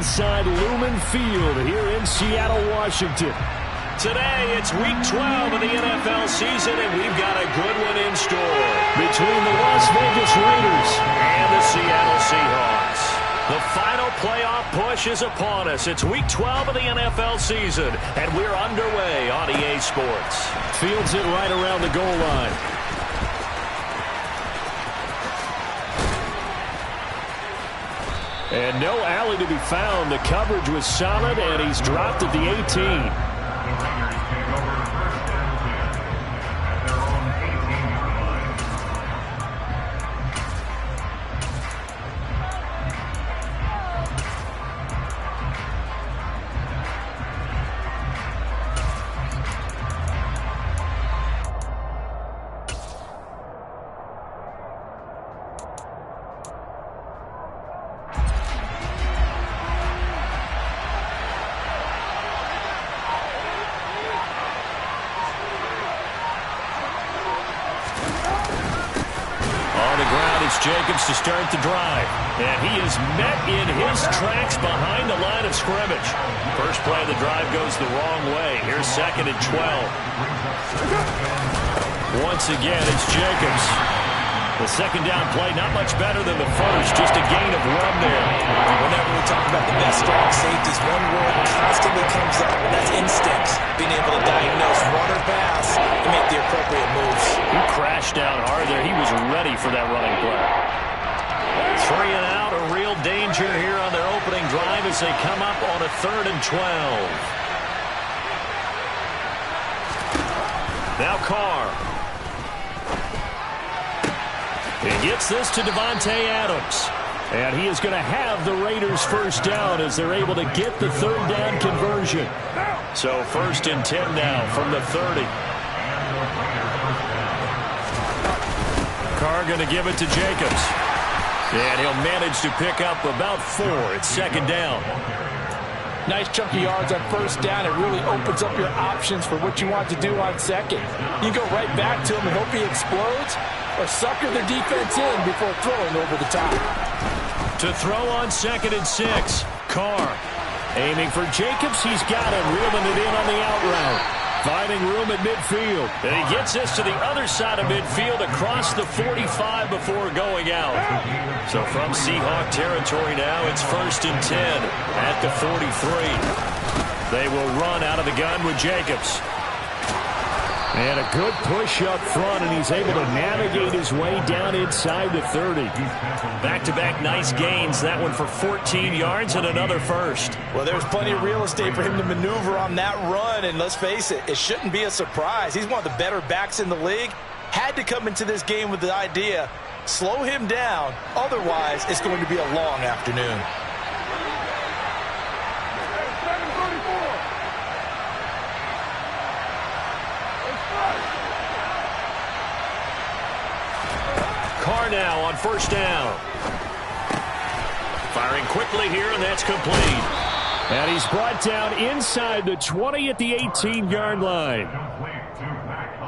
inside Lumen Field here in Seattle, Washington. Today, it's Week 12 of the NFL season, and we've got a good one in store between the Las Vegas Raiders and the Seattle Seahawks. The final playoff push is upon us. It's Week 12 of the NFL season, and we're underway on EA Sports. Fields it right around the goal line. And no alley to be found. The coverage was solid, and he's dropped at the 18. Jacobs to start the drive, and he is met in his tracks behind the line of scrimmage. First play of the drive goes the wrong way. Here's 2nd and 12. Once again, it's Jacobs. The second down play, not much better than the first, just a gain of 1 there. Whenever we talk about the best strong safeties, one word constantly comes up, and that's instincts. Being able to diagnose run or pass and make the appropriate moves. He crashed down hard there. He was ready for that running play. 3 and out, a real danger here on their opening drive as they come up on a 3rd and 12. Now Carr. He gets this to Davante Adams. And he is going to have the Raiders first down as they're able to get the 3rd down conversion. So 1st and 10 now from the 30. Carr going to give it to Jacobs. And he'll manage to pick up about 4. It's 2nd down. Nice chunky yards on 1st down. It really opens up your options for what you want to do on 2nd. You go right back to him and hope he explodes, or sucker their defense in before throwing over the top. To throw on 2nd and 6. Carr aiming for Jacobs. He's got him, reeling it in on the out route. Finding room at midfield. And he gets this to the other side of midfield across the 45 before going out. So from Seahawk territory now, it's 1st and 10 at the 43. They will run out of the gun with Jacobs. And a good push up front, and he's able to navigate his way down inside the 30. Back-to-back nice gains. That one for 14 yards and another first. Well, there's plenty of real estate for him to maneuver on that run, and let's face it, it shouldn't be a surprise. He's one of the better backs in the league. Had to come into this game with the idea, slow him down, otherwise it's going to be a long afternoon. Carr now on 1st down. Firing quickly here, and that's complete. And he's brought down inside the 20 at the 18-yard line.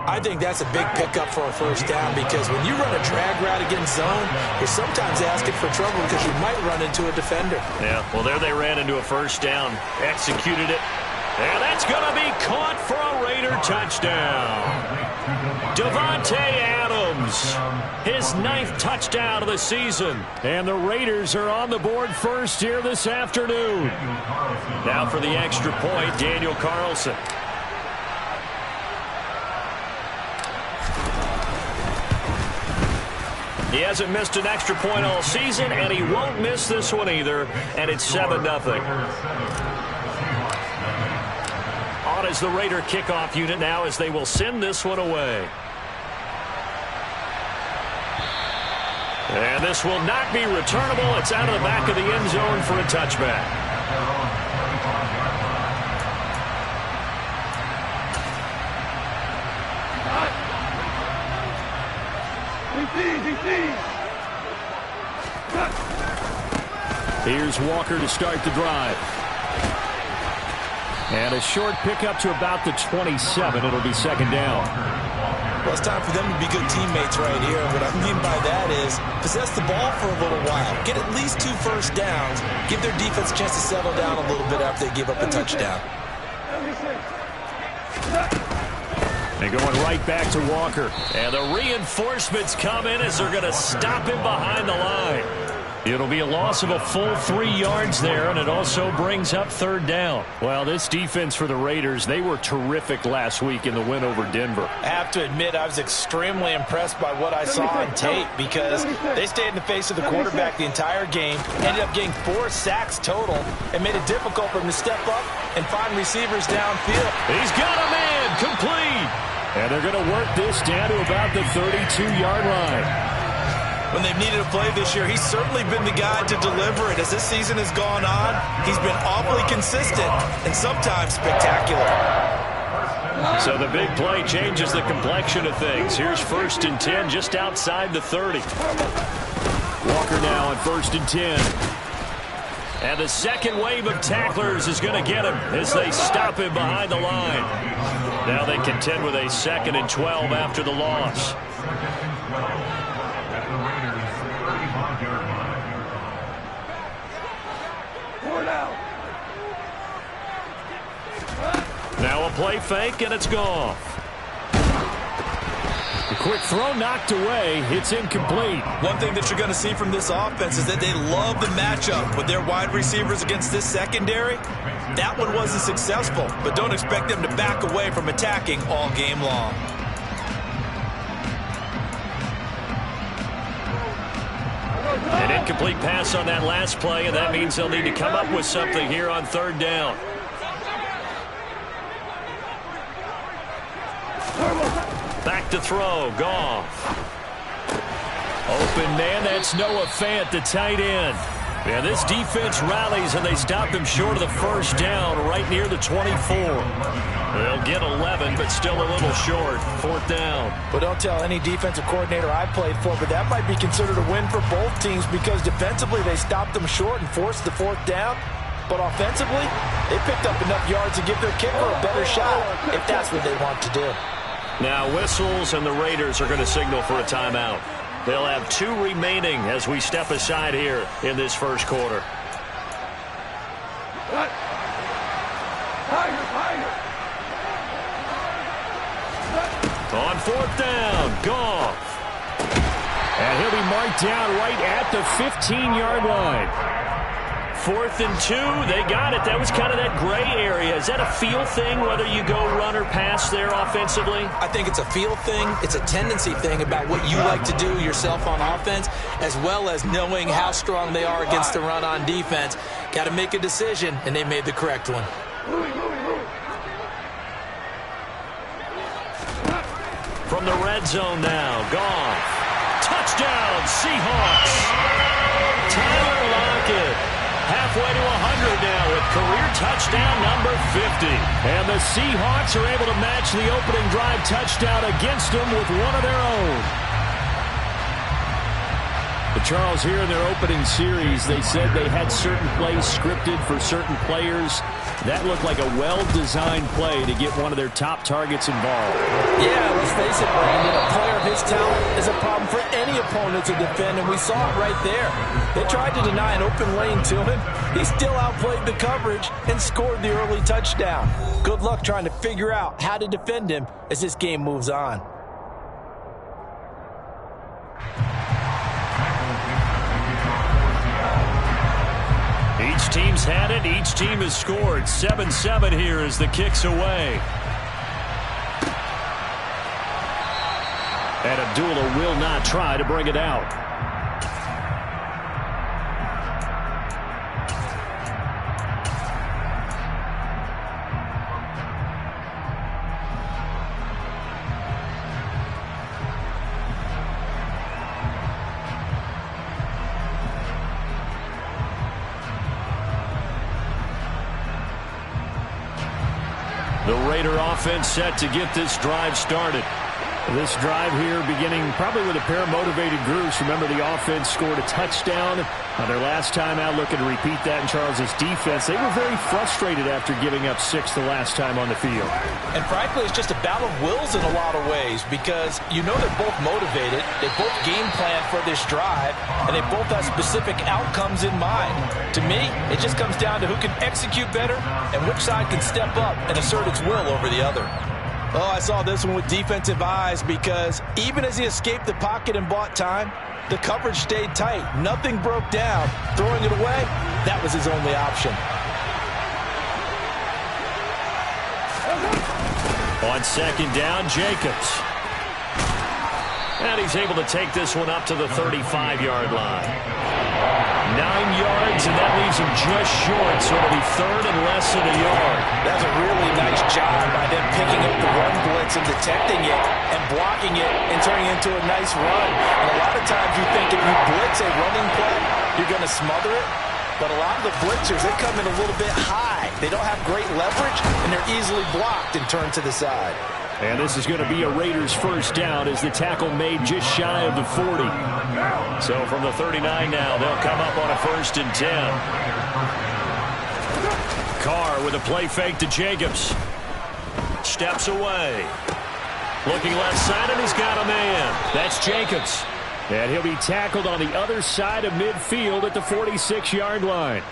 I think that's a big pickup for a 1st down, because when you run a drag route against zone, you're sometimes asking for trouble because you might run into a defender. Yeah, well, there they ran into a 1st down. Executed it. And that's going to be caught for a Raider touchdown. Davante Adams, his 9th touchdown of the season. And the Raiders are on the board first here this afternoon. Now for the extra point, Daniel Carlson. He hasn't missed an extra point all season, and he won't miss this one either, and it's 7-0. On is the Raider kickoff unit now as they will send this one away. And this will not be returnable. It's out of the back of the end zone for a touchback. Here's Walker to start the drive. And a short pickup to about the 27. It'll be 2nd down. Well, it's time for them to be good teammates right here. What I mean by that is possess the ball for a little while. Get at least 2 first downs. Give their defense a chance to settle down a little bit after they give up a touchdown. They're going right back to Walker. And the reinforcements come in as they're going to stop him behind the line. It'll be a loss of a full 3 yards there, and it also brings up 3rd down. Well, this defense for the Raiders, they were terrific last week in the win over Denver. I have to admit, I was extremely impressed by what I saw on tape because they stayed in the face of the quarterback the entire game, ended up getting 4 sacks total, and made it difficult for him to step up and find receivers downfield. He's got a man complete. And they're going to work this down to about the 32-yard line. When they've needed a play this year, he's certainly been the guy to deliver it. As this season has gone on, he's been awfully consistent and sometimes spectacular. So the big play changes the complexion of things. Here's 1st and 10 just outside the 30. Walker now on 1st and 10. And the second wave of tacklers is going to get him as they stop him behind the line. Now they contend with a 2nd and 12 after the loss. Now a play fake, and it's gone. The quick throw knocked away. It's incomplete. One thing that you're going to see from this offense is that they love the matchup with their wide receivers against this secondary. That one wasn't successful, but don't expect them to back away from attacking all game long. An incomplete pass on that last play, and that means they'll need to come up with something here on 3rd down. Back to throw, Goff. Open man, that's Noah Fant, the tight end. Yeah, this defense rallies, and they stop him short of the 1st down right near the 24. They'll get 11, but still a little short. 4th down. Well, don't tell any defensive coordinator I played for, but that might be considered a win for both teams because defensively they stopped them short and forced the 4th down. But offensively, they picked up enough yards to give their kicker a better shot if that's what they want to do. Now whistles, and the Raiders are going to signal for a timeout. They'll have 2 remaining as we step aside here in this 1st quarter. On 4th down, Goff. And he'll be marked down right at the 15-yard line. 4th and 2, they got it. That was kind of that gray area. Is that a feel thing, whether you go run or pass there offensively? I think it's a feel thing. It's a tendency thing about what you like to do yourself on offense, as well as knowing how strong they are against the run on defense. Got to make a decision, and they made the correct one. From the red zone now, Goff. Touchdown, Seahawks. Tyler Lockett. Halfway to 100 now with career touchdown number 50. And the Seahawks are able to match the opening drive touchdown against them with one of their own. But Charles, here in their opening series, they said they had certain plays scripted for certain players. That looked like a well-designed play to get one of their top targets involved. Yeah, let's face it, Brandon. A player of his talent is a problem for any opponent to defend, and we saw it right there. They tried to deny an open lane to him. He still outplayed the coverage and scored the early touchdown. Good luck trying to figure out how to defend him as this game moves on. Each team's had it. Each team has scored. 7-7 here as the kick's away. And Abdullah will not try to bring it out. The Raider offense set to get this drive started. This drive here beginning probably with a pair of motivated groups. Remember, the offense scored a touchdown their last time out, looking to repeat that in Charles' defense. They were very frustrated after giving up 6 the last time on the field. And frankly, it's just a battle of wills in a lot of ways because you know they're both motivated. They both game plan for this drive, and they both have specific outcomes in mind. To me, it just comes down to who can execute better and which side can step up and assert its will over the other. Oh, I saw this one with defensive eyes because even as he escaped the pocket and bought time, the coverage stayed tight. Nothing broke down. Throwing it away, that was his only option. On second down, Jacobs. And he's able to take this one up to the 35-yard line. 9 yards, and that leaves him just short, so it'll be third and less than a yard. That's a really nice job by them picking up the run blitz and detecting it and blocking it and turning it into a nice run. And a lot of times you think if you blitz a running play, you're going to smother it. But a lot of the blitzers, they come in a little bit high. They don't have great leverage, and they're easily blocked and turned to the side. And this is going to be a Raiders first down as the tackle made just shy of the 40. So from the 39 now, they'll come up on a 1st and 10. Carr with a play fake to Jacobs. Steps away. Looking left side, and he's got a man. That's Jacobs. And he'll be tackled on the other side of midfield at the 46-yard line.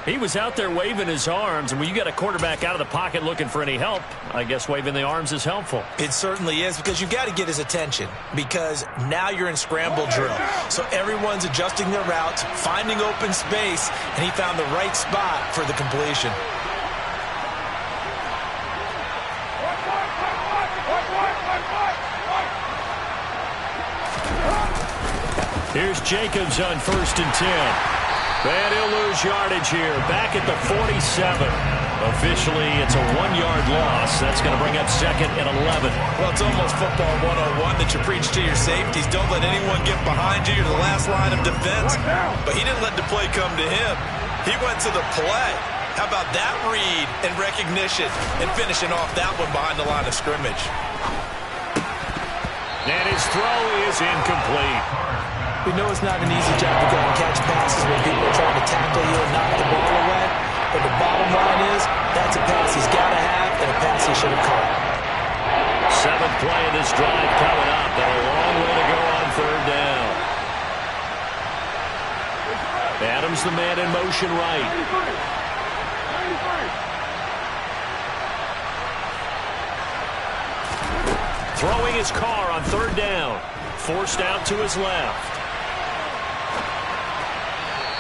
He was out there waving his arms, and when you got a quarterback out of the pocket looking for any help, I guess waving the arms is helpful. It certainly is, because you've got to get his attention, because now you're in scramble drill. So everyone's adjusting their routes, finding open space, and he found the right spot for the completion. Here's Jacobs on 1st and 10. And he'll lose yardage here, back at the 47. Officially, it's a 1-yard loss. That's going to bring up 2nd and 11. Well, it's almost football 101 that you preach to your safeties. Don't let anyone get behind you. You're the last line of defense. But he didn't let the play come to him. He went to the play. How about that read and recognition and finishing off that one behind the line of scrimmage. And his throw is incomplete. We know it's not an easy job to go and catch passes when people are trying to tackle you and knock the ball away. But the bottom line is, that's a pass he's got to have and a pass he should have caught. 7th play of this drive coming up, and a long way to go on 3rd down. Adams the man in motion right. Throwing his Carr on 3rd down. Forced out to his left.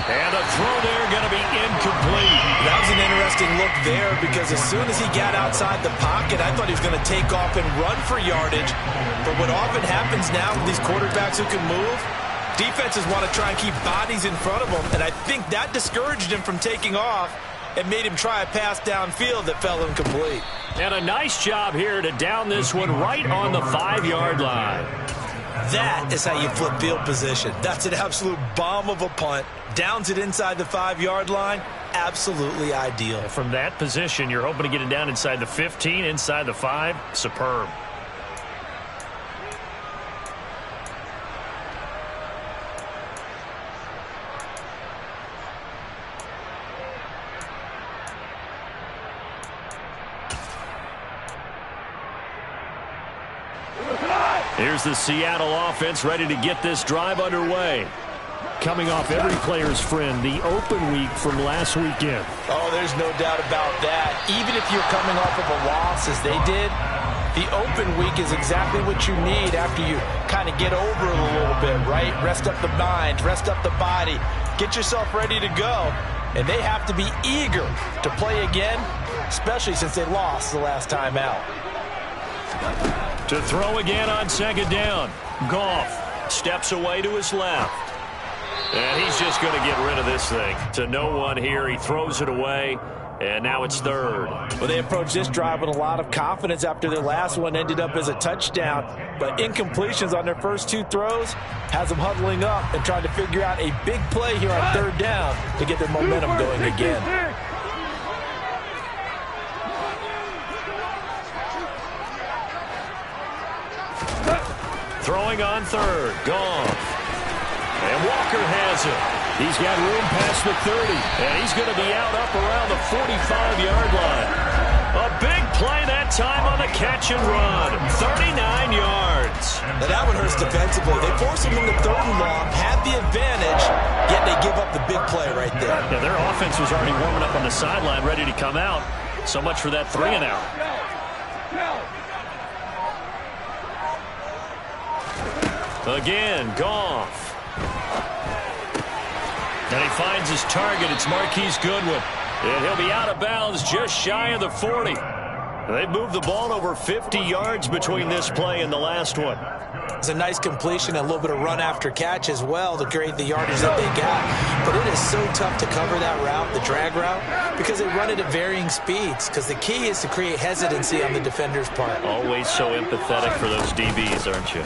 And a throw there going to be incomplete. That was an interesting look there because as soon as he got outside the pocket, I thought he was going to take off and run for yardage. But what often happens now with these quarterbacks who can move, defenses want to try and keep bodies in front of them. And I think that discouraged him from taking off and made him try a pass downfield that fell incomplete. And a nice job here to down this one right on the 5-yard line. That is how you flip field position. That's an absolute bomb of a punt. Downs it inside the 5-yard line. Absolutely ideal. From that position, you're hoping to get it down inside the 15, inside the 5. Superb. Here's the Seattle offense ready to get this drive underway. Coming off every player's friend, the open week from last weekend. Oh, there's no doubt about that. Even if you're coming off of a loss as they did, the open week is exactly what you need after you kind of get over it a little bit, right? Rest up the mind, rest up the body, get yourself ready to go. And they have to be eager to play again, especially since they lost the last time out. To throw again on 2nd down. Goff steps away to his left. And he's just going to get rid of this thing. To no one here. He throws it away. And now it's 3rd. Well, they approached this drive with a lot of confidence after their last one ended up as a touchdown. But incompletions on their first 2 throws has them huddling up and trying to figure out a big play here on 3rd down to get their momentum going again. throwing on third. Goff. And Walker has it. He's got room past the 30. And he's going to be out up around the 45-yard line. A big play that time on the catch and run. 39 yards. Now that one hurts defensively. They force him into third and long, have the advantage, yet they give up the big play right there. Yeah, their offense was already warming up on the sideline, ready to come out. So much for that 3-and-out. Again, Goff. And he finds his target. It's Marquise Goodwin. And he'll be out of bounds just shy of the 40. They've moved the ball over 50 yards between this play and the last one. It's a nice completion, a little bit of run after catch as well to create the yardage that they got. But it is so tough to cover that route, the drag route, because they run it at varying speeds. Because the key is to create hesitancy on the defender's part. Always so empathetic for those DBs, aren't you?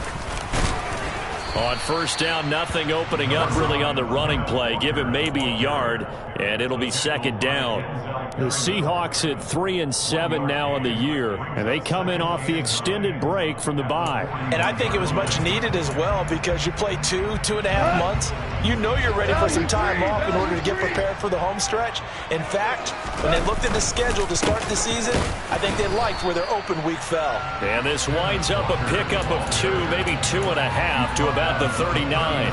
On first down, nothing opening up really on the running play. Give him maybe a yard, and it'll be second down. The Seahawks at 3-7 now in the year, and they come in off the extended break from the bye. And I think it was much needed as well because you play 2.5 months. You know you're ready for some time off in order to get prepared for the home stretch. In fact, when they looked at the schedule to start the season, I think they liked where their open week fell. And this winds up a pickup of 2, maybe 2.5 to about the 39.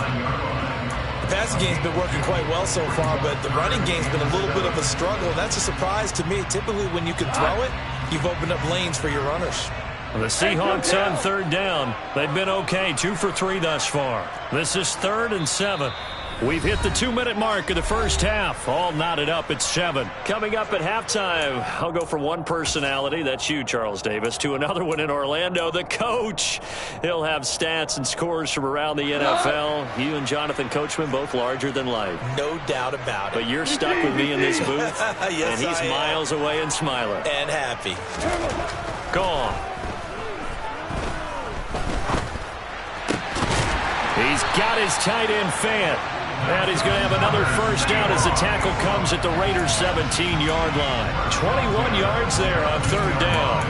The passing game's been working quite well so far, but the running game's been a little bit of a struggle, and that's a surprise to me. Typically, when you can throw it, you've opened up lanes for your runners. The Seahawks on third down. They've been okay, 2 for 3 thus far. This is 3rd and 7. We've hit the 2-minute mark of the first half. All knotted up at 7. Coming up at halftime, I'll go from one personality, that's you, Charles Davis, to another one in Orlando, the coach. He'll have stats and scores from around the NFL. You and Jonathan Coachman both larger than life. No doubt about it. But you're stuck with me in this booth, yes, and he's miles away and smiling. And happy. Gone. He's got his tight end Fant. And he's going to have another first down as the tackle comes at the Raiders' 17-yard line. 21 yards there on third down.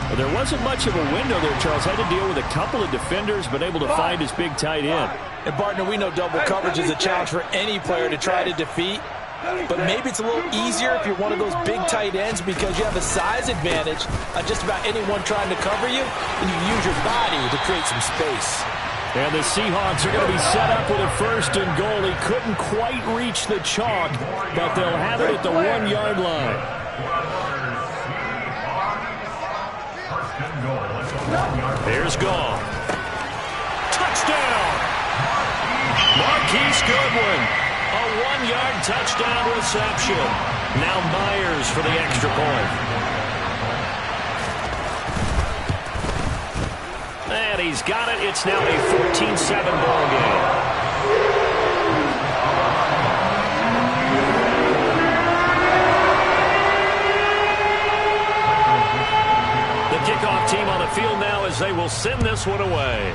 Well, there wasn't much of a window there, Charles. Had to deal with a couple of defenders, but able to find his big tight end. And, partner, we know double coverage is a challenge for any player to try to defeat. But maybe it's a little easier if you're one of those big tight ends because you have a size advantage on just about anyone trying to cover you, and you use your body to create some space. And the Seahawks are going to be set up with a 1st and goal. He couldn't quite reach the chalk, but they'll have it at the 1-yard line. Here's Goff. Touchdown! Marquise Goodwin. A 1-yard touchdown reception. Now Myers for the extra point. And he's got it. It's now a 14-7 ball game. The kickoff team on the field now as they will send this one away.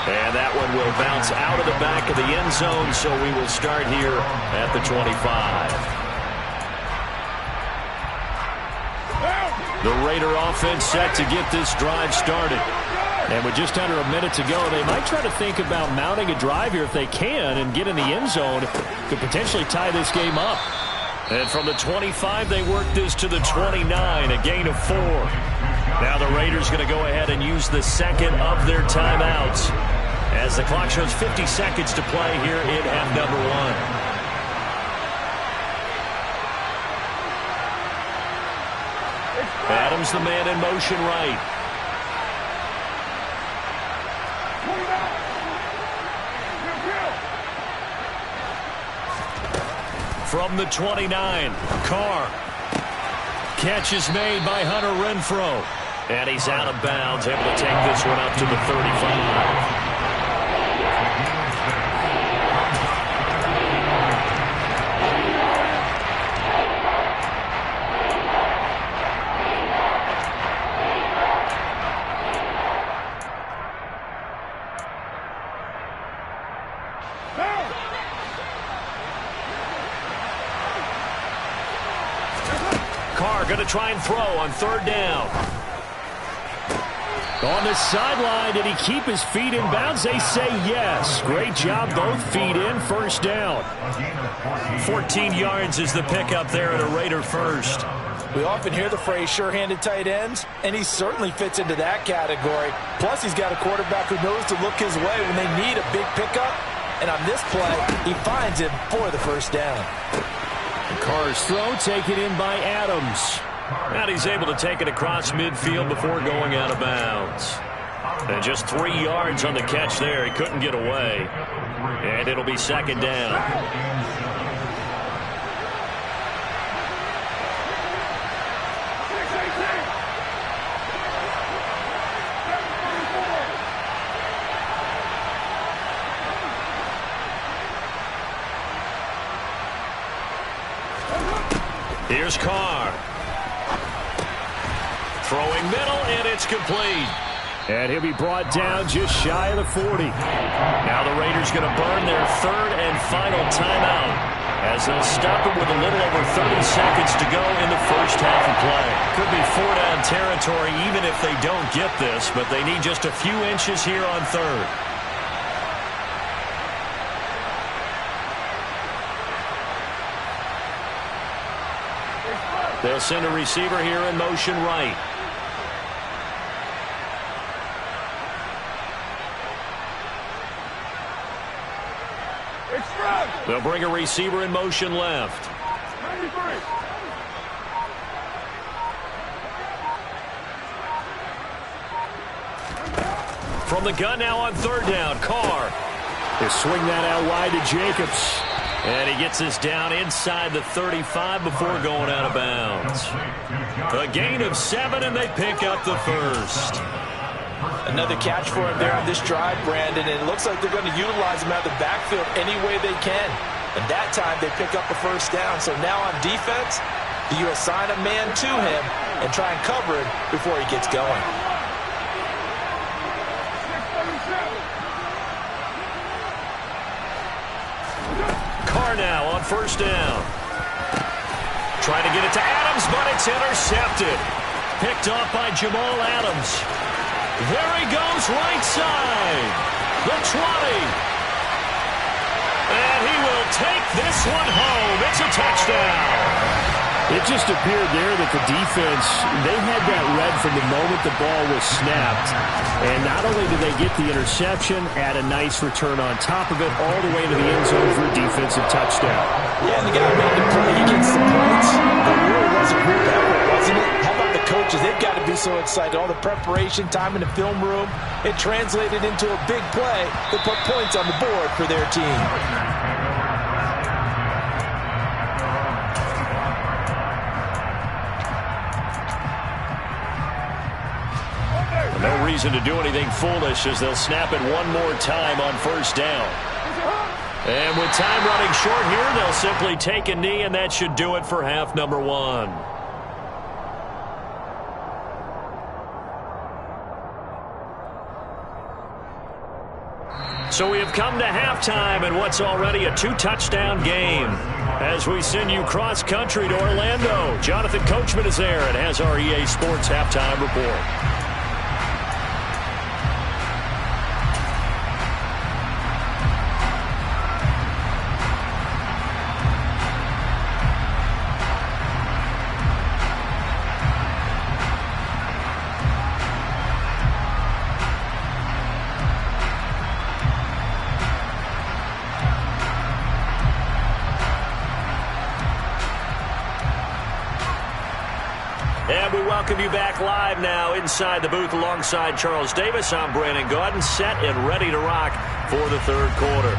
And that one will bounce out of the back of the end zone, so we will start here at the 25. The Raider offense set to get this drive started. And with just under a minute to go, they might try to think about mounting a drive here if they can and get in the end zone. Could potentially tie this game up. And from the 25, they work this to the 29, a gain of 4. Now the Raiders going to go ahead and use the second of their timeouts as the clock shows 50 seconds to play here in half number 1. Adams, the man in motion right. From the 29, Carr. Catch is made by Hunter Renfrow. And he's out of bounds, able to take this one up to the 35. Carr going to try and throw on third down. On the sideline, did he keep his feet in bounds? They say yes. Great job, both feet in, first down. 14 yards is the pickup there at a Raider first. We often hear the phrase sure-handed tight ends, and he certainly fits into that category. Plus, he's got a quarterback who knows to look his way when they need a big pickup. And on this play, he finds him for the first down. Carr's throw taken in by Adams. And he's able to take it across midfield before going out of bounds. And just 3 yards on the catch there. He couldn't get away. And it'll be second down. Here's Carr. Throwing middle, and it's complete. And he'll be brought down just shy of the 40. Now the Raiders going to burn their third and final timeout as they'll stop it with a little over 30 seconds to go in the first half of play. Could be 4-down territory even if they don't get this, but they need just a few inches here on third. They'll send a receiver here in motion right. They'll bring a receiver in motion left. From the gun now on third down, Carr. They swing that out wide to Jacobs. And he gets us down inside the 35 before going out of bounds. A gain of 7, and they pick up the first. Another catch for him there on this drive, Brandon. And it looks like they're going to utilize him out of the backfield any way they can. And that time they pick up the first down. So now on defense, do you assign a man to him and try and cover him before he gets going? Carr now on first down. Trying to get it to Adams, but it's intercepted. Picked off by Jamal Adams. There he goes, right side. The 20. And he will take this one home. It's a touchdown. It just appeared there that the defense, they had that read from the moment the ball was snapped. And not only did they get the interception, add a nice return on top of it, all the way to the end zone for a defensive touchdown. Yeah, and the guy made the play. He gets the points. It really was a group effort, wasn't it? How about the coaches? They've got to be so excited. All the preparation time in the film room, it translated into a big play that put points on the board for their team. No reason to do anything foolish as they'll snap it one more time on first down. And with time running short here, they'll simply take a knee, and that should do it for half number one. So we have come to halftime in what's already a two-touchdown game. As we send you cross-country to Orlando, Jonathan Coachman is there and has our EA Sports halftime report. Welcome you back live now inside the booth alongside Charles Davis. I'm Brandon Gaudin, set and ready to rock for the third quarter.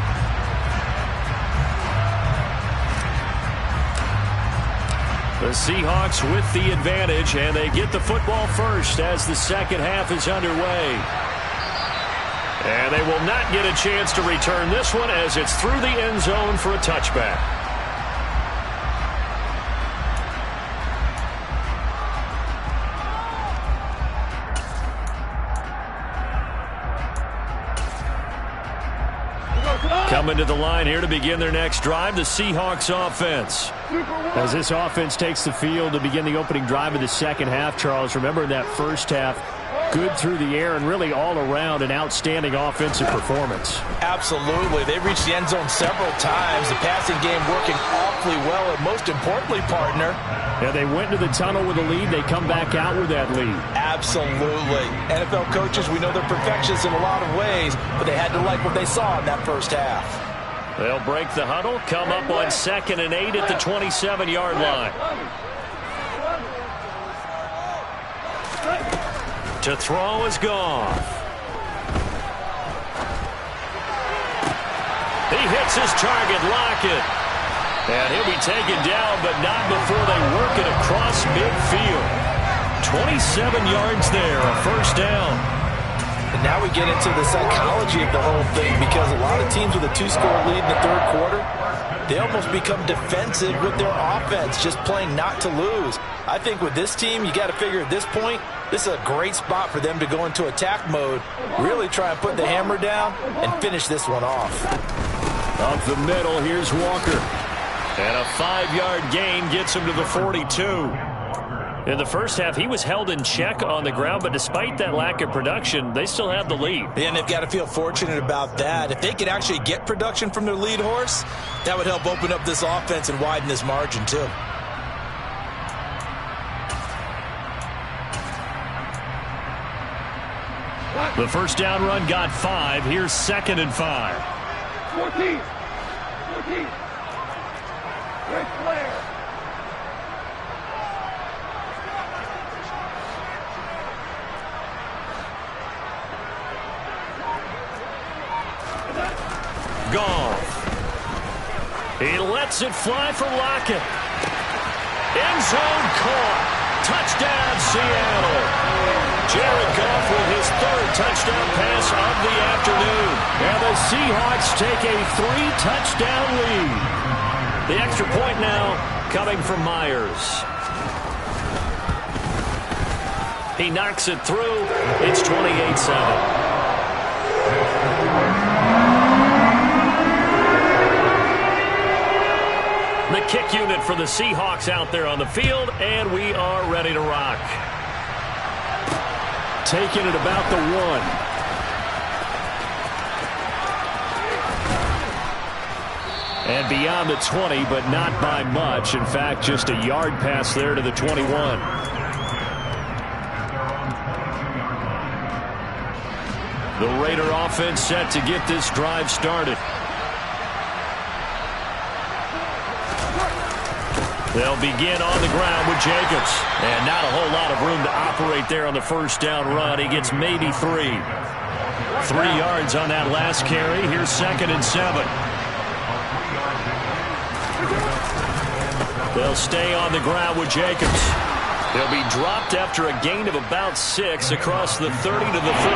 The Seahawks with the advantage, and they get the football first as the second half is underway. And they will not get a chance to return this one as it's through the end zone for a touchback. Coming to the line here to begin their next drive, the Seahawks offense. As this offense takes the field to begin the opening drive of the second half, Charles, remember in that first half, Good through the air and really all around an outstanding offensive performance. Absolutely. They reached the end zone several times. The passing game working awfully well, and most importantly, partner. Yeah, they went to the tunnel with a lead. They come back out with that lead. Absolutely. NFL coaches, we know they're perfectionists in a lot of ways, but they had to like what they saw in that first half. They'll break the huddle, come up on 2nd and 8 at the 27-yard line. To throw is Goff. He hits his target, Lockett. And he'll be taken down, but not before they work it across midfield. 27 yards there, a first down. And now we get into the psychology of the whole thing, because a lot of teams with a 2-score lead in the third quarter, they almost become defensive with their offense, just playing not to lose. I think with this team, you got to figure at this point, this is a great spot for them to go into attack mode, really try and put the hammer down and finish this one off. Up the middle, here's Walker. And a 5-yard gain gets him to the 42. In the first half, he was held in check on the ground, but despite that lack of production, they still have the lead. And they've got to feel fortunate about that. If they could actually get production from their lead horse, that would help open up this offense and widen this margin too. The first down run got 5. Here's 2nd and 5. 14. Great player. Goff. He lets it fly for Lockett. End zone caught. Touchdown, Seattle. Jared Goff with his 3rd touchdown pass of the afternoon. And the Seahawks take a 3-touchdown lead. The extra point now coming from Myers. He knocks it through. It's 28-7. The kick unit for the Seahawks out there on the field, and we are ready to rock. Taking it about the 1. And beyond the 20, but not by much. In fact, just a yard pass there to the 21. The Raider offense set to get this drive started. They'll begin on the ground with Jacobs. And not a whole lot of room to operate there on the first down run. He gets maybe 3. 3 yards on that last carry. Here's 2nd and 7. They'll stay on the ground with Jacobs. They'll be dropped after a gain of about 6 across the 30 to the 31.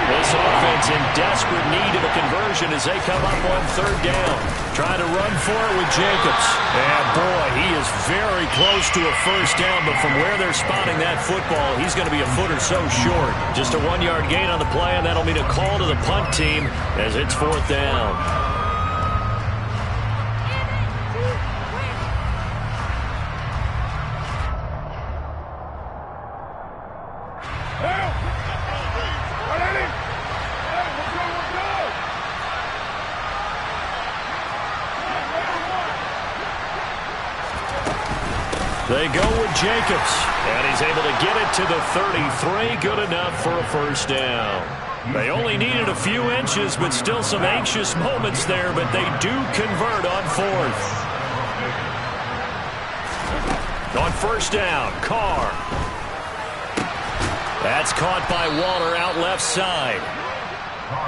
This offense in desperate need of a conversion as they come up on 3rd down. Trying to run for it with Jacobs. And boy, he is very close to a first down, but from where they're spotting that football, he's going to be a foot or so short. Just a 1-yard gain on the play, and that'll mean a call to the punt team as it's 4th down. They go with Jacobs, and he's able to get it to the 33. Good enough for a first down. They only needed a few inches, but still some anxious moments there, but they do convert on 4th. On first down, Carr. That's caught by Waller out left side.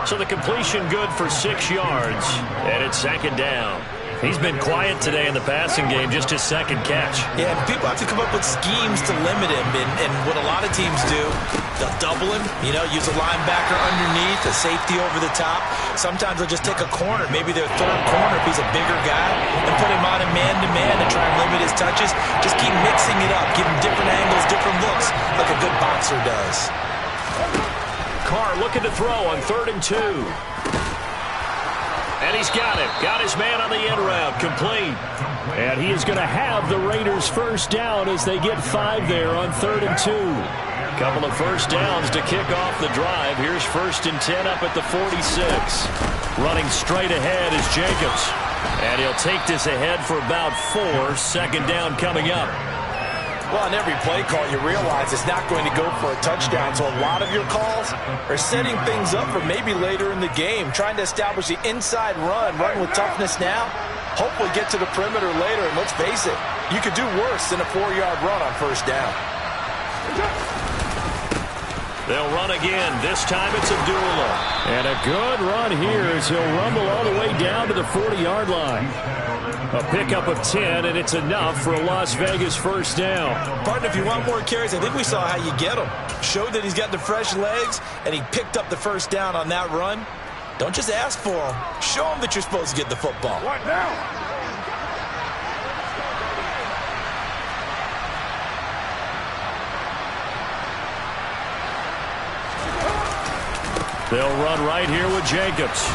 So the completion good for 6 yards, and it's 2nd down. He's been quiet today in the passing game, just his 2nd catch. Yeah, people have to come up with schemes to limit him, and what a lot of teams do, they'll double him, use a linebacker underneath, a safety over the top. Sometimes they'll just take a corner, maybe their 3rd corner if he's a bigger guy, and put him on a man-to-man and try and limit his touches. Just keep mixing it up, give him different angles, different looks, like a good boxer does. Carr looking to throw on 3rd and 2. And he's got it. Got his man on the end route. Complete. And he is going to have the Raiders first down as they get 5 there on 3rd and 2. Couple of first downs to kick off the drive. Here's 1st and 10 up at the 46. Running straight ahead is Jacobs. And he'll take this ahead for about 4. Second down coming up. Well, on every play call, you realize it's not going to go for a touchdown. So a lot of your calls are setting things up for maybe later in the game, trying to establish the inside run with toughness now. Hopefully get to the perimeter later. And let's face it, you could do worse than a 4-yard run on first down. They'll run again. This time it's Abdullah. And a good run here as he'll rumble all the way down to the 40-yard line. A pickup of 10, and it's enough for a Las Vegas first down. Partner, if you want more carries, I think we saw how you get them. Showed that he's got the fresh legs, and he picked up the first down on that run. Don't just ask for him. Show him that you're supposed to get the football. What now? They'll run right here with Jacobs.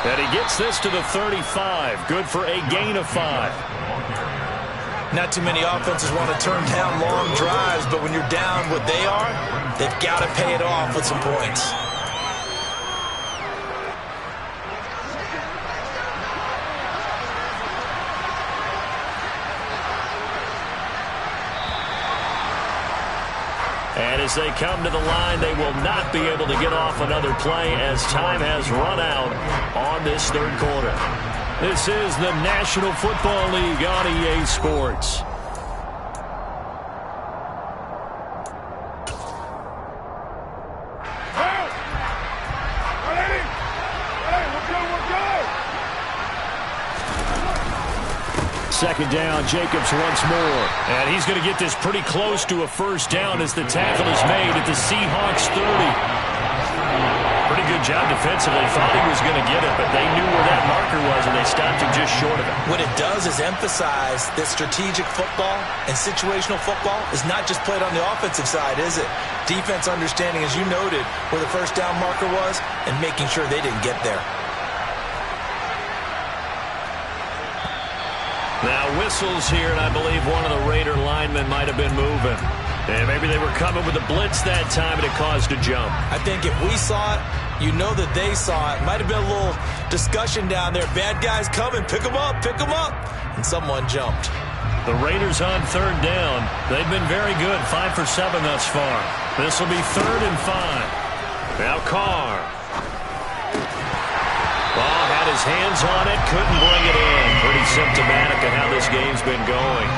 And he gets this to the 35. Good for a gain of 5. Not too many offenses want to turn down long drives, but when you're down what they are, they've got to pay it off with some points. And as they come to the line, they will not be able to get off another play as time has run out on this third quarter. This is the National Football League on EA Sports. Second down, Jacobs once more. And he's going to get this pretty close to a first down as the tackle is made at the Seahawks 30. Pretty good job defensively. Thought he was going to get it, but they knew where that marker was, and they stopped him just short of it. What it does is emphasize that strategic football and situational football is not just played on the offensive side, is it? Defense understanding, as you noted, where the first down marker was and making sure they didn't get there. Now whistles here, and I believe one of the Raider linemen might have been moving. And maybe they were coming with a blitz that time, and it caused a jump. I think if we saw it, you know that they saw it. Might have been a little discussion down there. Bad guys coming, pick them up, and someone jumped. The Raiders on third down. They've been very good, 5 for 7 thus far. This will be 3rd and 5. Now Carr. Ball had his hands on it, couldn't bring it in. Pretty symptomatic of how this game's been going.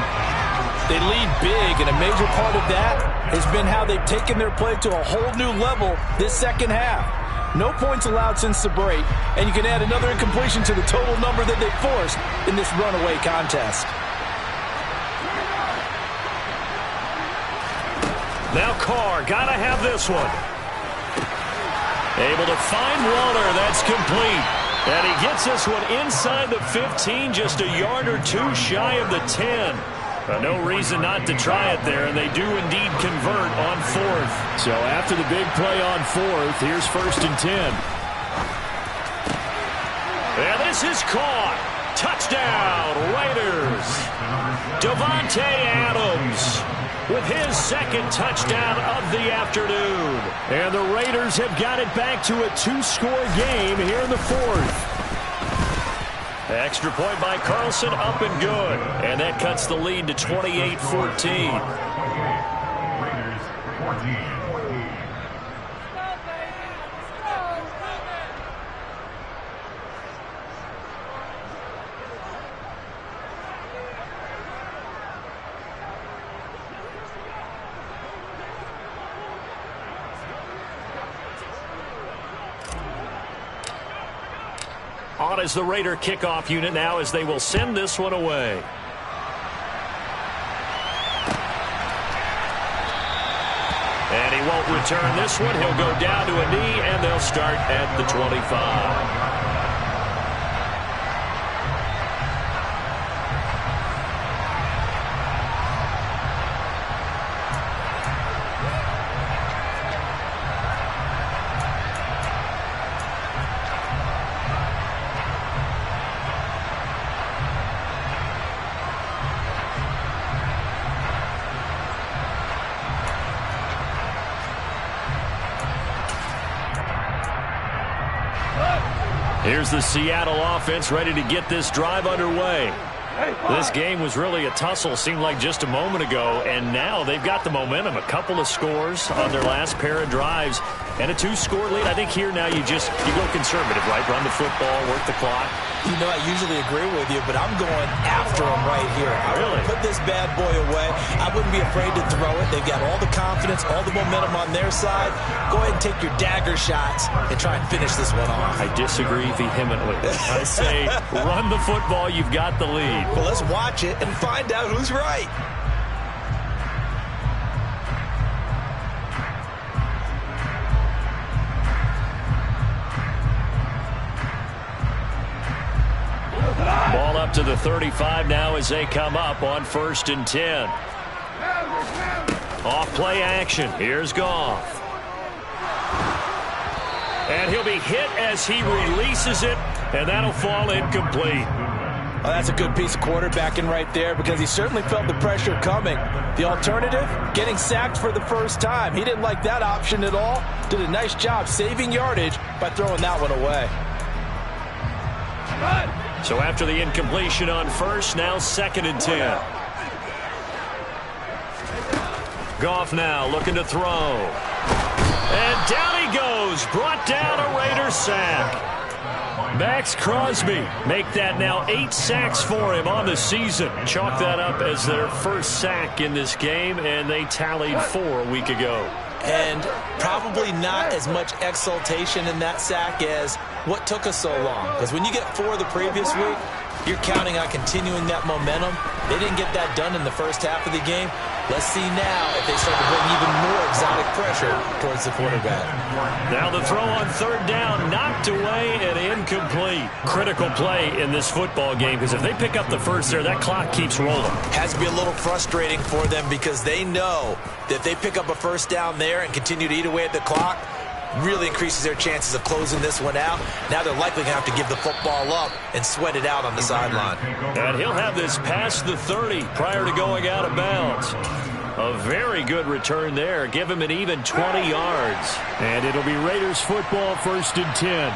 They lead big, and a major part of that has been how they've taken their play to a whole new level this second half. No points allowed since the break, and you can add another incompletion to the total number that they forced in this runaway contest. Now Carr, gotta have this one. Able to find Waller, that's complete. And he gets this one inside the 15, just a yard or two shy of the 10. No reason not to try it there, and they do indeed convert on 4th. So after the big play on 4th, here's 1st and 10. And this is caught. Touchdown, Raiders. Davante Adams with his second touchdown of the afternoon. And the Raiders have got it back to a 2-score game here in the 4th. Extra point by Carlson, up and good. And that cuts the lead to 28-14. On is the Raider kickoff unit now as they will send this one away. And he won't return this one. He'll go down to a knee, and they'll start at the 25. Here's the Seattle offense ready to get this drive underway. This game was really a tussle, seemed like just a moment ago, and now they've got the momentum. A couple of scores on their last pair of drives and a 2-score lead. I think here now you go conservative, right? Run the football, work the clock. You know, I usually agree with you, but I'm going after him right here. I really put this bad boy away. I wouldn't be afraid to throw it. They've got all the confidence, all the momentum on their side. Go ahead and take your dagger shots and try and finish this one off. I disagree vehemently. I say run the football. You've got the lead. Well, let's watch it and find out who's right. Ball up to the 35 now as they come up on 1st and 10. Off play action. Here's Goff. And he'll be hit as he releases it, and that'll fall incomplete. Well, that's a good piece of quarterbacking right there because he certainly felt the pressure coming. The alternative, getting sacked for the first time. He didn't like that option at all. Did a nice job saving yardage by throwing that one away. So after the incompletion on 1st, now 2nd and 10. Goff now looking to throw. And down he goes. Brought down a Raider sack. Max Crosby make that now 8 sacks for him on the season. Chalk that up as their first sack in this game, and they tallied 4 a week ago. And probably not as much exultation in that sack as what took us so long. Because when you get 4 the previous week, you're counting on continuing that momentum. They didn't get that done in the first half of the game. Let's see now if they start to bring even more exotic pressure towards the quarterback. Now the throw on 3rd down, knocked away and incomplete. Critical play in this football game because if they pick up the first there, that clock keeps rolling. Has to be a little frustrating for them because they know that if they pick up a first down there and continue to eat away at the clock, really increases their chances of closing this one out. Now they're likely going to have to give the football up and sweat it out on the sideline. And he'll have this past the 30 prior to going out of bounds. A very good return there. Give him an even 20 yards. And it'll be Raiders football, 1st and 10.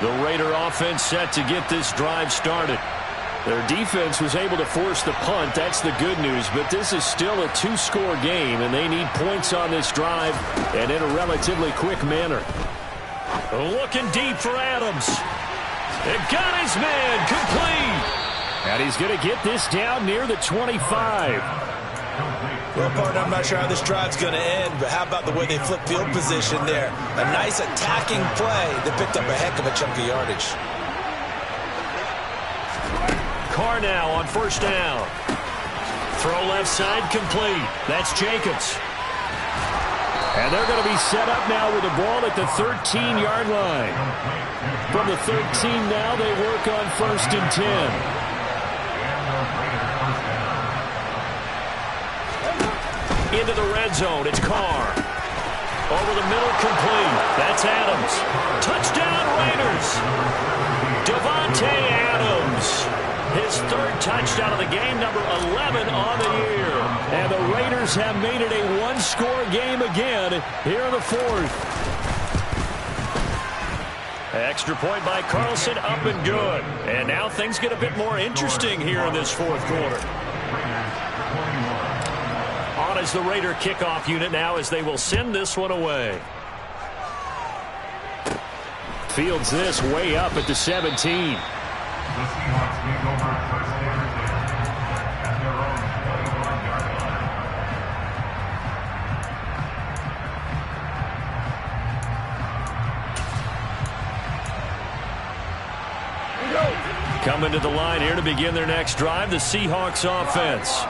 The Raider offense set to get this drive started. Their defense was able to force the punt. That's the good news. But this is still a 2-score game, and they need points on this drive and in a relatively quick manner. Looking deep for Adams. It got his man complete. And he's going to get this down near the 25. Well, partner, I'm not sure how this drive's going to end, but how about the way they flip field position there? A nice attacking play that picked up a heck of a chunk of yardage. Carr now on 1st down. Throw left side complete. That's Jacobs. And they're going to be set up now with the ball at the 13-yard line. From the 13 now, they work on 1st and 10. Into the red zone. It's Carr. Over the middle complete. That's Adams. Touchdown Raiders. Davante Adams. His 3rd touchdown of the game, number 11 on the year. And the Raiders have made it a 1-score game again here in the 4th. Extra point by Carlson, up and good. And now things get a bit more interesting here in this 4th quarter. On is the Raider kickoff unit now as they will send this one away. Fields this way up at the 17. Coming to the line here to begin their next drive, the Seahawks offense.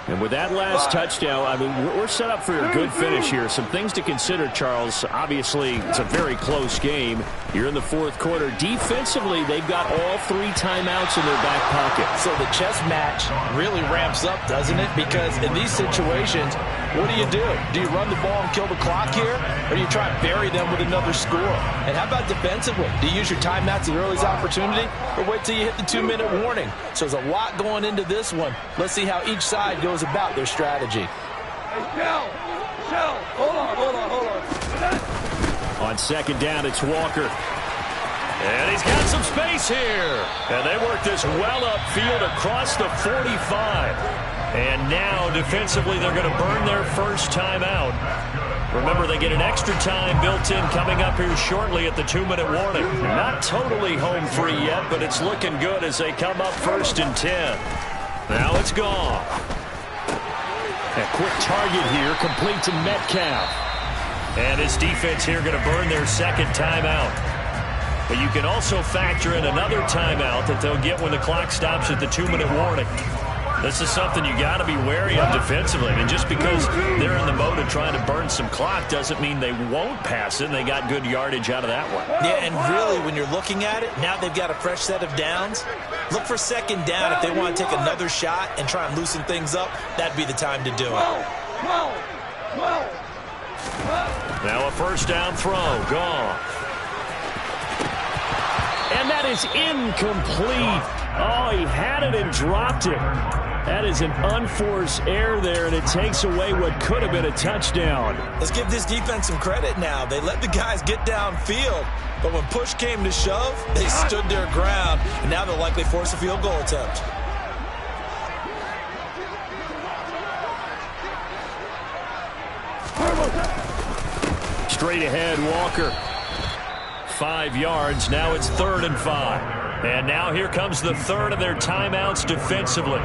And with that last touchdown, I mean, we're set up for a good finish here. Some things to consider, Charles. Obviously, it's a very close game. You're in the 4th quarter. Defensively, they've got all 3 timeouts in their back pocket. So the chess match really ramps up, doesn't it? Because in these situations, what do? Do you run the ball and kill the clock here? Or do you try and bury them with another score? And how about defensively? Do you use your timeouts at early's opportunity? Or wait till you hit the 2-minute warning? So there's a lot going into this one. Let's see how each side goes about their strategy. Hey, Hold on. On 2nd down, it's Walker. And he's got some space here. And they work this well upfield across the 45. And now, defensively, they're going to burn their first timeout. Remember, they get an extra time built in coming up here shortly at the 2-minute warning. Not totally home free yet, but it's looking good as they come up 1st and 10. Now it's gone. A quick target here, complete to Metcalf. And his defense here going to burn their second timeout. But you can also factor in another timeout that they'll get when the clock stops at the 2-minute warning. This is something you got to be wary of defensively. I mean, just because they're in the mode of trying to burn some clock doesn't mean they won't pass it, and they got good yardage out of that one. Yeah, and really, when you're looking at it, now they've got a fresh set of downs. Look for 2nd down if they want to take another shot and try and loosen things up. That'd be the time to do it. Now a 1st down throw. Gone. And that is incomplete. Oh, he had it and dropped it. That is an unforced error there, and it takes away what could have been a touchdown. Let's give this defense some credit now. They let the guys get downfield, but when push came to shove, they stood their ground, and now they'll likely force a field goal attempt. Straight ahead, Walker. 5 yards. Now it's 3rd and 5. And now here comes the 3rd of their timeouts defensively.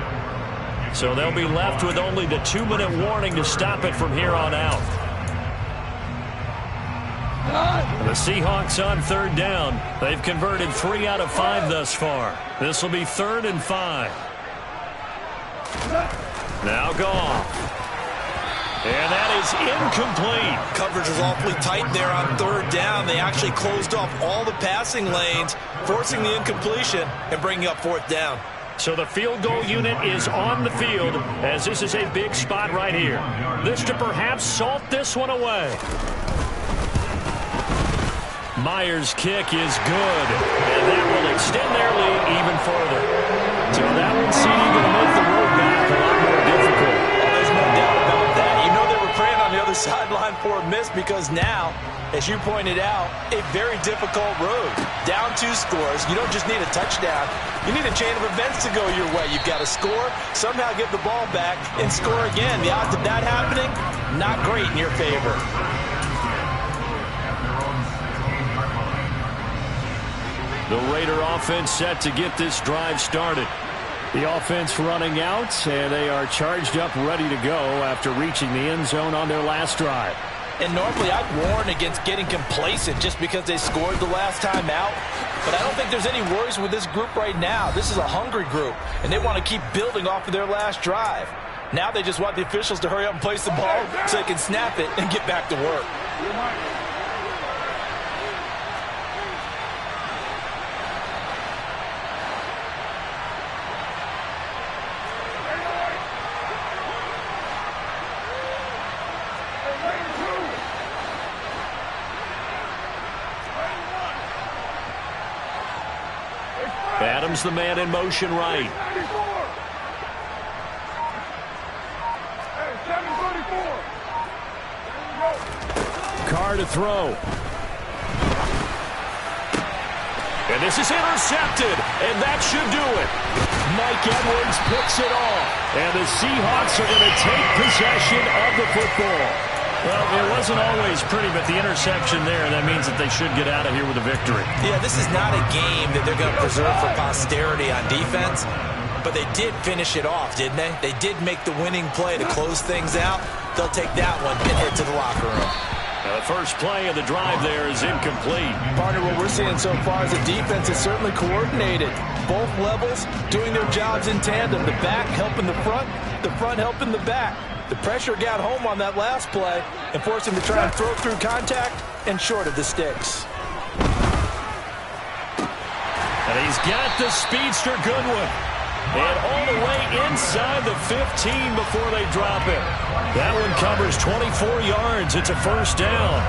So they'll be left with only the 2-minute warning to stop it from here on out. The Seahawks on 3rd down. They've converted 3 out of 5 thus far. This will be 3rd and 5. Now gone. And that is incomplete. Coverage was awfully tight there on 3rd down. They actually closed off all the passing lanes, forcing the incompletion and bringing up 4th down. So the field goal unit is on the field as this is a big spot right here. This to perhaps salt this one away. Myers' kick is good, and that will extend their lead even further. So that one seems going to make the road back a lot more difficult. There's no doubt about that. You know they were praying on the other sideline for a miss because now, as you pointed out, a very difficult road. Down 2 scores. You don't just need a touchdown. You need a chain of events to go your way. You've got to score, somehow get the ball back, and score again. The odds of that happening, not great in your favor. The Raider offense set to get this drive started. The offense running out, and they are charged up, ready to go after reaching the end zone on their last drive. And normally I'd warn against getting complacent just because they scored the last time out. But I don't think there's any worries with this group right now. This is a hungry group, and they want to keep building off of their last drive. Now they just want the officials to hurry up and place the ball so they can snap it and get back to work. Adams the man in motion right. Carr to throw. And this is intercepted, and that should do it. Mike Edwards picks it off. And the Seahawks are going to take possession of the football. Well, it wasn't always pretty, but the interception there, that means that they should get out of here with a victory. Yeah, this is not a game that they're going to preserve for posterity on defense, but they did finish it off, didn't they? They did make the winning play to close things out. They'll take that one and head to the locker room. Now, the first play of the drive there is incomplete. Partner, what we're seeing so far is the defense is certainly coordinated. Both levels doing their jobs in tandem. The back helping the front helping the back. The pressure got home on that last play and forced him to try and throw through contact and short of the sticks. And he's got the speedster Goodwin. And all the way inside the 15 before they drop it. That one covers 24 yards. It's a first down.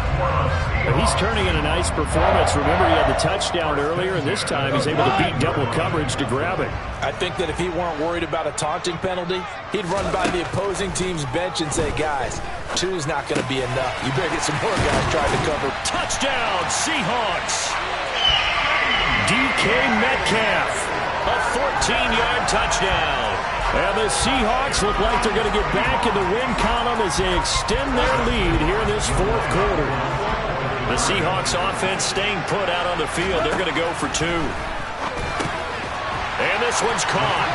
But he's turning in a nice performance. Remember, he had the touchdown earlier, and this time he's able to beat double coverage to grab it. I think that if he weren't worried about a taunting penalty, he'd run by the opposing team's bench and say, guys, 2's not going to be enough. You better get some more guys trying to cover. Touchdown, Seahawks. DK Metcalf. A 14-yard touchdown. And the Seahawks look like they're going to get back in the win column as they extend their lead here in this fourth quarter. The Seahawks offense staying put out on the field. They're going to go for 2. And this one's caught.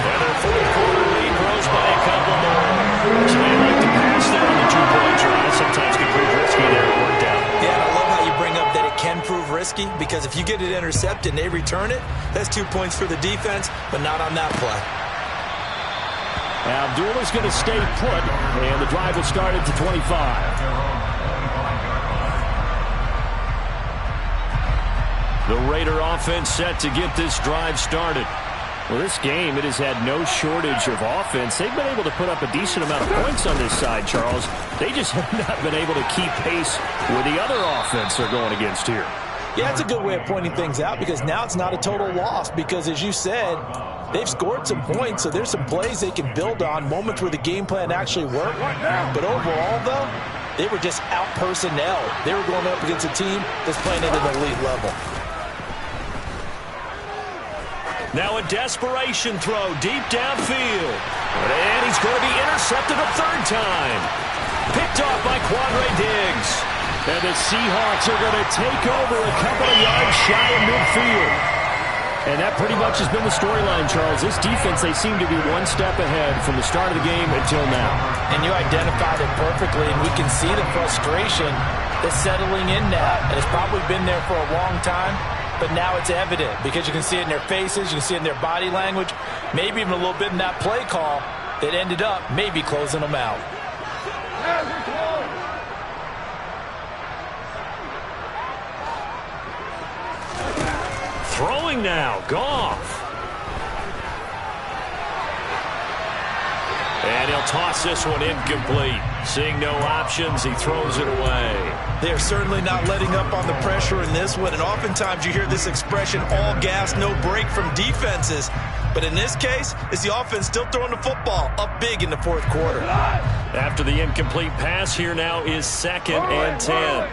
And their fourth quarter lead grows by a couple more. So they like to pass there on the 2-point try. Sometimes can prove risky there. It worked out. Yeah, and I love how you bring up that it can prove risky, because if you get it intercepted and they return it, that's 2 points for the defense, but not on that play. Abdullah's going to stay put, and the drive will start at the 25. The Raider offense set to get this drive started. Well, this game, it has had no shortage of offense. They've been able to put up a decent amount of points on this side, Charles. They just have not been able to keep pace with the other offense they're going against here. Yeah, it's a good way of pointing things out, because now it's not a total loss, because as you said, they've scored some points, so there's some plays they can build on, moments where the game plan actually worked. But overall, though, they were just out-personnel. They were going up against a team that's playing at an elite level. Now a desperation throw deep downfield. And he's going to be intercepted a third time. Picked off by Quandre Diggs. And the Seahawks are going to take over a couple of yards shy of midfield. And that pretty much has been the storyline, Charles. This defense, they seem to be one step ahead from the start of the game until now. And you identified it perfectly, and we can see the frustration that's settling in now. And it's probably been there for a long time, but now it's evident because you can see it in their faces, you can see it in their body language, maybe even a little bit in that play call that ended up maybe closing them out. Throwing now, Goff. And he'll toss this one incomplete. Seeing no options, he throws it away. They're certainly not letting up on the pressure in this one, and oftentimes you hear this expression, all gas, no break from defenses. But in this case, it's the offense still throwing the football up big in the fourth quarter. After the incomplete pass, here now is 2nd and 10.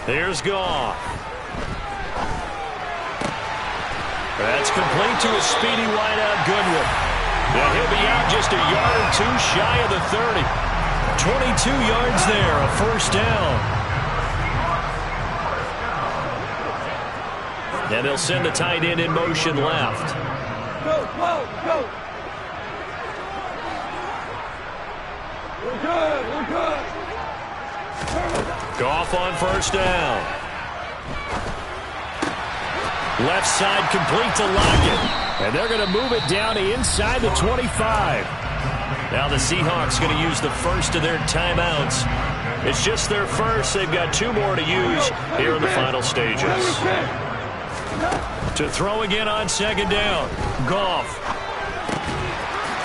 Here's Goff. That's complete to a speedy wideout Goodwin. And he'll be out just a yard or two shy of the 30. 22 yards there, a first down. And they'll send the tight end in motion left. Go, go, go. We're good, we're good. Goff on first down. Left side complete to Lockett. And they're going to move it down to inside the 25. Now the Seahawks going to use the first of their timeouts. It's just their first. They've got 2 more to use here in the final stages. To throw again on 2nd down. Goff.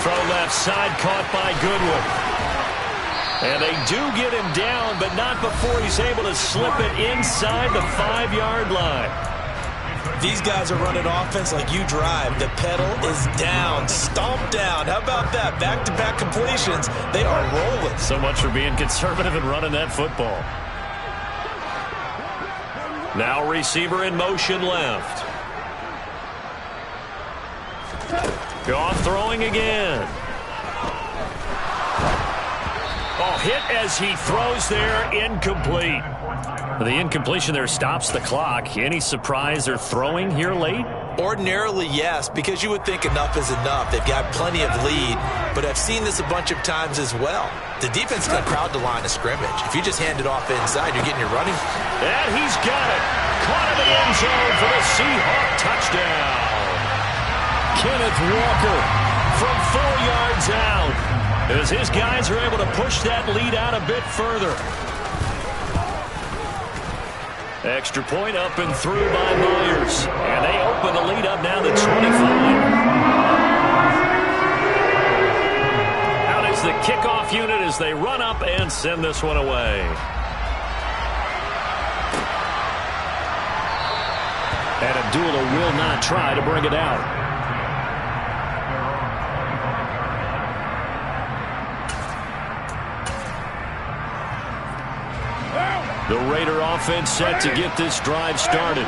Throw left side caught by Goodwin. And they do get him down, but not before he's able to slip it inside the 5-yard line. These guys are running offense like you drive. The pedal is down, stomped down. How about that? Back-to-back completions. They are rolling. So much for being conservative and running that football. Now receiver in motion left. Goff throwing again. Oh, hit as he throws there, incomplete. The incompletion there stops the clock. Any surprise they're throwing here late? Ordinarily, yes, because you would think enough is enough. They've got plenty of lead, but I've seen this a bunch of times as well. The defense is going to crowd the line of scrimmage. If you just hand it off inside, you're getting your running. And he's got it. Caught in the end zone for the Seahawk touchdown. Kenneth Walker from 4 yards out, as his guys are able to push that lead out a bit further. Extra point up and through by Myers. And they open the lead up now to 25. Out is the kickoff unit as they run up and send this one away. And Abdullah will not try to bring it out. The Raider offense set to get this drive started.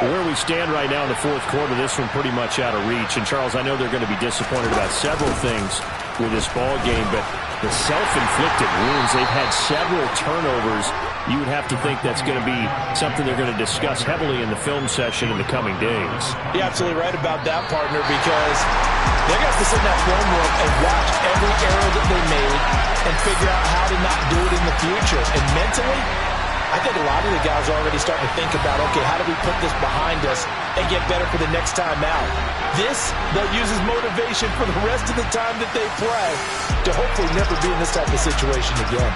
Where we stand right now in the fourth quarter, this one pretty much out of reach. And, Charles, I know they're going to be disappointed about several things with this ball game, but the self-inflicted wounds, they've had several turnovers. You would have to think that's going to be something they're going to discuss heavily in the film session in the coming days. You're absolutely right about that, partner, because they're going to have to sit in that film room and watch every error that they made and figure out how to not do it in the future. And mentally, I think a lot of the guys are already starting to think about, okay, how do we put this behind us and get better for the next time out? This, they'll use as motivation for the rest of the time that they play to hopefully never be in this type of situation again.